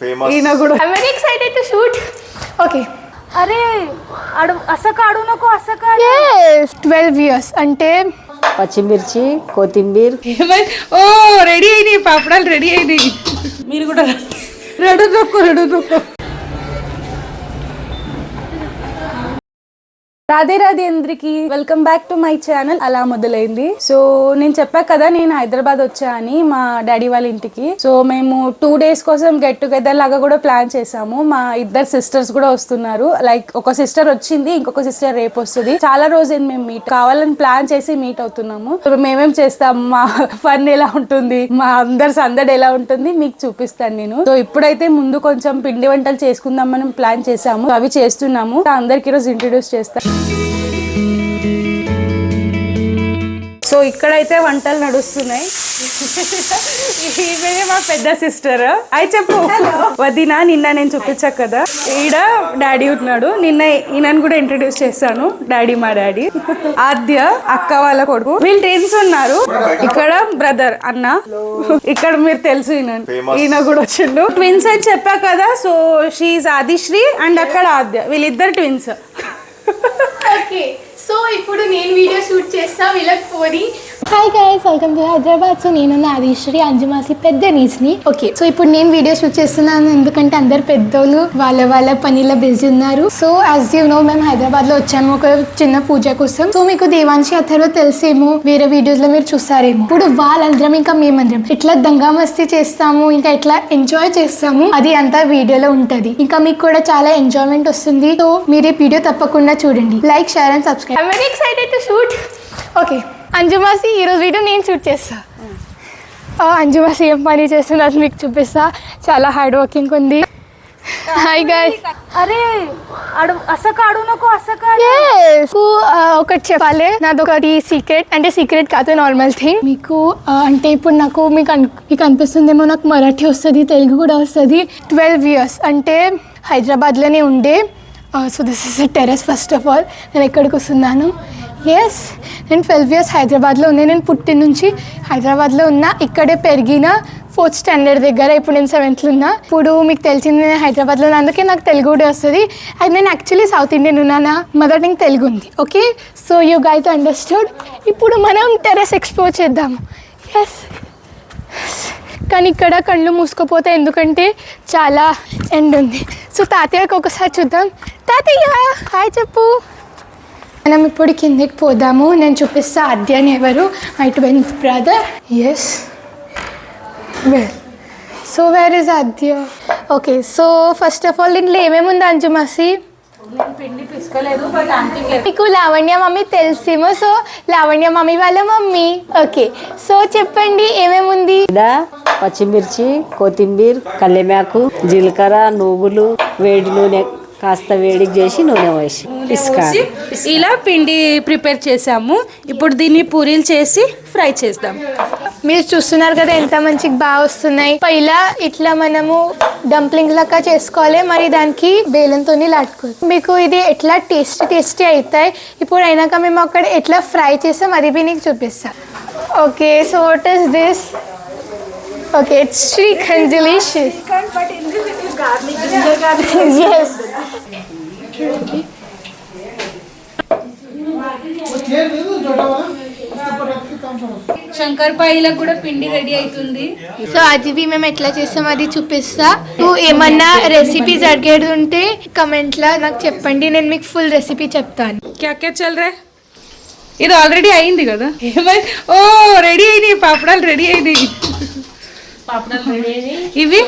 famous. I'm very excited to shoot. Okay. అరే అసక అడుగు నాకు అసక Yes. 12 years. అంటే పచ్చిమిర్చి కొత్తిమీర ఓ రెడీ అయినాయి పాపడాలు రెడీ అయినాయి మీరు కూడా రెడీ దొక్కు రాధే రాధే అందరికి welcome back to my channel అలా మొదలైంది. సో నేను చెప్పా కదా నేను హైదరాబాద్ వచ్చా అని మా డాడీ వాళ్ళ ఇంటికి. సో మేము 2 days కోసం గెట్ టుగెదర్ లాగా కూడా ప్లాన్ చేసాము. మా ఇద్దరు సిస్టర్స్ కూడా వస్తున్నారు. లైక్ ఒక సిస్టర్ వచ్చింది, ఇంకొక సిస్టర్ రేపు వస్తుంది. చాలా రోజులు మేము మీట్ కావాలని ప్లాన్ చేసి మీట్ అవుతున్నాము. మేమేం చేస్తాము, మా ఫన్ ఎలా ఉంటుంది, మా అందరి సందడి ఎలా ఉంటుంది మీకు చూపిస్తాను నేను. సో ఇప్పుడైతే ముందు కొంచెం పిండి వంటలు చేసుకుందామని ప్లాన్ చేసాము. అవి చేస్తున్నాము. అందరికి ఈరోజు ఇంట్రడ్యూస్ చేస్తాను. సో ఇక్కడైతే వంటలు నడుస్తున్నాయి. ఈమె మా పెద్ద సిస్టర్. అయి చెప్పు వదినా, నిన్న నేను చూపించా కదా, ఈడ డాడీ ఉన్నాడు. నిన్న ఈయనను కూడా ఇంట్రడ్యూస్ చేశాను. డాడీ మా డాడీ. ఆద్య అక్క వాళ్ళ కొడుకు. వీళ్ళు ట్విన్స్ ఉన్నారు. ఇక్కడ బ్రదర్ అన్న. ఇక్కడ మీరు తెలుసు ఈయన కూడా వచ్చిండు. ట్విన్స్ అని చెప్పా కదా. సో షీఈ్ ఆదిశ్రీ అండ్ అక్కడ ఆద్య. వీళ్ళిద్దరు ట్విన్స్. ఓకే. సో ఇప్పుడు నేను వీడియో షూట్ చేస్తా వీళ్ళకి పోని. Hi guys, welcome to Hyderabad. So నేను ఆదిశ్రీ అంజుమాసి పెద్ద నీస్ని. ఓకే, సో ఇప్పుడు నేను వీడియో షూట్ చేస్తున్నాను ఎందుకంటే అందరు పెద్దోళ్ళు వాళ్ళ పనిలో బిజీ ఉన్నారు. సో యాజ్ యూ నో మేము హైదరాబాద్ లో వచ్చాము ఒక చిన్న పూజ కోసం. సో మీకు దేవాంశి అథర్వ తెలిసేమో, వేరే వీడియోస్ లో మీరు చూసారేమో. ఇప్పుడు వాళ్ళందరం ఇంకా మేమందరం ఇట్లా దంగా మస్తీ చేస్తాము, ఇంకా ఇట్లా ఎంజాయ్ చేస్తాము. అది అంతా వీడియోలో ఉంటది. ఇంకా మీకు కూడా చాలా ఎంజాయ్మెంట్ వస్తుంది. సో మీరు ఈ వీడియో తప్పకుండా చూడండి. Like, share and subscribe. I'm very excited to shoot. Okay అంజుమాసి, ఈరోజు వీడియో నేను షూట్ చేస్తా. అంజుమాసి ఏం పని చేస్తుంది అది మీకు చూపిస్తా. చాలా హార్డ్ వర్కింగ్ ఉంది. Hi guys. అరే అసక అడుగు నాకు అసక ఒకటి చెప్పాలి, నాదొకటి సీక్రెట్. అంటే సీక్రెట్ కాదు, నార్మల్ థింగ్. మీకు అంటే ఇప్పుడు మీకు అనిపిస్తుందేమో నాకు మరాఠీ వస్తుంది, తెలుగు కూడా వస్తుంది. 12 years అంటే హైదరాబాద్లోనే ఉండే. So this is a terrace. First of all నేను ఎక్కడికి వస్తున్నాను. ఎస్, నేను 12 years హైదరాబాద్లో ఉన్నా. నేను పుట్టిన నుంచి హైదరాబాద్లో ఉన్నా. ఇక్కడే పెరిగిన. 4th standard దగ్గర. ఇప్పుడు నేను 7th ఉన్నా. ఇప్పుడు మీకు తెలిసింది నేను హైదరాబాద్లో ఉన్నా, అందుకే నాకు తెలుగు కూడా వస్తుంది. అది నేను యాక్చువల్లీ సౌత్ ఇండియన్ ఉన్నానా, మదర్ టంగ్ తెలుగు ఉంది. Okay, so you guys understood. ఇప్పుడు మనం టెర్రస్ ఎక్స్ప్లోర్ చేద్దాము. ఎస్, కానీ ఇక్కడ కళ్ళు మూసుకుపోతాయి ఎందుకంటే చాలా ఎండ్ ఉంది. సో తాతయ్యకి ఒకసారి చూద్దాం. తాతయ్య హాయ్ చెప్పు. మనం ఇప్పుడు కిందకి పోదాము. నేను చూపిస్తా ఆద్యాని ఎవరు, my twin brother. Yes, well so where is Aadya? Okay, so first of all దీంట్లో ఏమేమి ఉంది అంజుమాసి? పిండి పిసుకోలేదు బట్ మీకు లావణ్య మమ్మీ తెలిసేమో. సో లావణ్య మమ్మీ వాళ్ళ మమ్మీ. ఓకే, సో చెప్పండి ఏమేమి ఉంది? పచ్చిమిర్చి కొత్తిమీర కల్లెమాకు జీలకర్ర నువ్వులు వేడి నూనె కాస్త వేడికి చేసి నూనె వేసి పిసుకాలి. ఇలా పిండి ప్రిపేర్ చేసాము. ఇప్పుడు దీన్ని పూరీలు చేసి ఫ్రై చేద్దాం. మీరు చూస్తున్నారు కదా ఎంత మంచిగా బాగా వస్తున్నాయి. పైలా ఇట్లా మనము డంప్లింగ్ లాగా చేసుకోవాలి, మరి దానికి బేలంతో లాటుకోవాలి. మీకు ఇది ఎట్లా టేస్టీ అవుతాయి. ఇప్పుడు అయినాక మేము అక్కడ ఎట్లా ఫ్రై చేస్తాం అది బి నీకు చూపిస్తాం. Okay, so what is this? Okay, it's shrikhand, delicious. Yes. శంకర్పాయిలకు కూడా పిండి రెడీ అవుతుంది. సో అది బి మేము ఎట్లా చేస్తాం అది చూపిస్తా. నువ్వు ఏమన్నా రెసిపీస్ అడిగేది ఉంటే కమెంట్లో నాకు చెప్పండి, నేను మీకు ఫుల్ రెసిపీ చెప్తాను. క్యా క్యా చల్ రే? ఇది ఆల్రెడీ అయింది కదా. ఓ రెడీ అయినాయి పాపడాలు రెడీ అయినాయి. ఇవి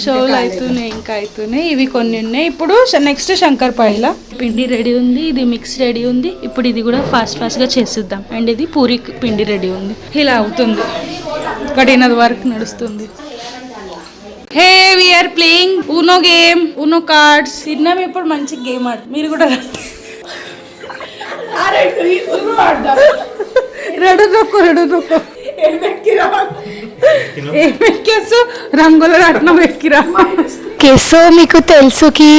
షోలు అవుతున్నాయి, ఇంకా అవుతున్నాయి. ఇవి కొన్ని ఉన్నాయి. ఇప్పుడు నెక్స్ట్ శంకర్పాయిల పిండి రెడీ ఉంది, ఇది మిక్స్ రెడీ ఉంది. ఇప్పుడు ఇది కూడా ఫాస్ట్గా చేసిద్దాం. అండ్ ఇది పూరి పిండి రెడీ ఉంది. ఇలా అవుతుంది. కఠినది వర్క్ నడుస్తుంది. హే వీఆర్ ప్లేయింగ్ ఊనో గేమ్, ఊనో కార్డ్స్. తిన్నాం ఇప్పుడు మంచి గేమ్ ఆడు. మీరు కూడా రెడు దొక్కు ఏమెక్కేసు రంగుల రత్నం ఎక్కిరా. ఓకే సో మీకు తెలుసుకి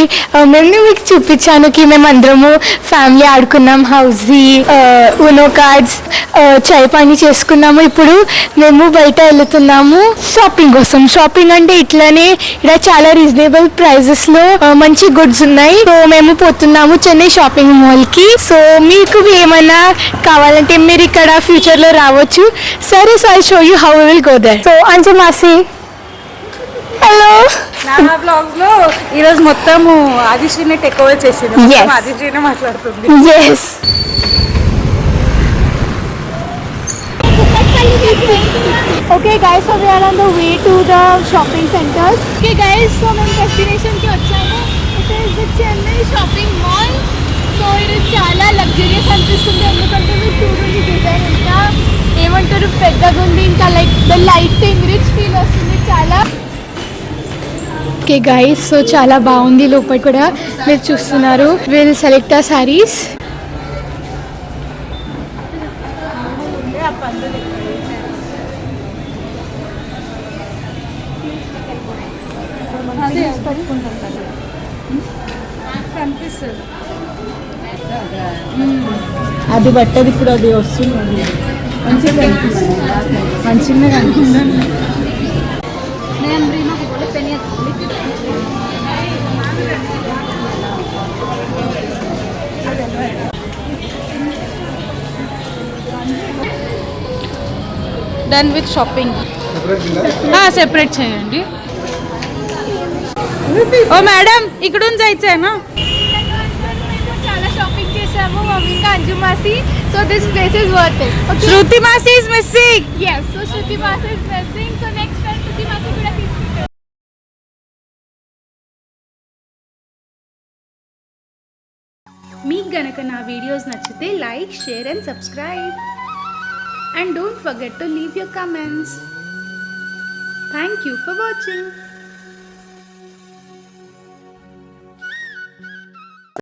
మేము మీకు చూపించాను కి మేము అందరము ఫ్యామిలీ ఆడుకున్నాం హౌజీ ఉనో కార్డ్స్ చాయ్ పానీ చేసుకున్నాము. ఇప్పుడు మేము బయట వెళ్తున్నాము షాపింగ్ కోసం. షాపింగ్ అంటే ఇట్లానే ఇక్కడ చాలా రీజనబుల్ ప్రైజెస్లో మంచి గుడ్స్ ఉన్నాయి. సో మేము పోతున్నాము చెన్నై షాపింగ్ మాల్కి. సో మీకు ఏమైనా కావాలంటే మీరు ఇక్కడ ఫ్యూచర్లో రావచ్చు. సరే so I show you how will go there. So Anju మాసి హలో. నా బ్లాగ్స్ లో ఈరోజు మొత్తము ఆదిశ్రీనే టేక్ ఓవర్ చేసింది. Yes. ఆదిశ్రీనే మాట్లాడుతుంది. Yes. Okay guys, so we are on the way to the shopping centers. Okay guys, so మేము డెస్టినేషన్ కి వచ్చాము. It is the Chennai shopping mall. So ఇది చాలా లగ్జరియస్ అనిపిస్తుంది ఎందుకంటే మీరు చూడండి డిజైన్ ఇంకా ఏమంటారు పెద్దగా ఉంది. ఇంకా like the lighting rich feel వస్తుంది చాలా. ఓకే గైస్ సో చాలా బాగుంది. లోపల కూడా మీరు చూస్తున్నారు. విల్ సెలెక్ట్ ఆ సారీస్. అది బట్టది ఇప్పుడు అది వస్తుంది మంచిగా కనిపిస్తుంది. మంచిగా కనిపిస్తుంది. Done with shopping. సెపరేట్ చేయండి. ఓ మేడం ఇక్కడుంచి जायचंय చాలా షాపింగ్ చేసాము మమ్మీ ఇంకా అంజు మాసి. So this place is worth it. Shruti మాసి ఇస్ మిస్సింగ్. yes so శృతి మాసి is missing. so next time Shruti మాసి కూడా తీసుకుంటాం. మీకు గనక నా వీడియోస్ నచ్చితే like share and subscribe and don't forget to leave your comments. Thank you for watching.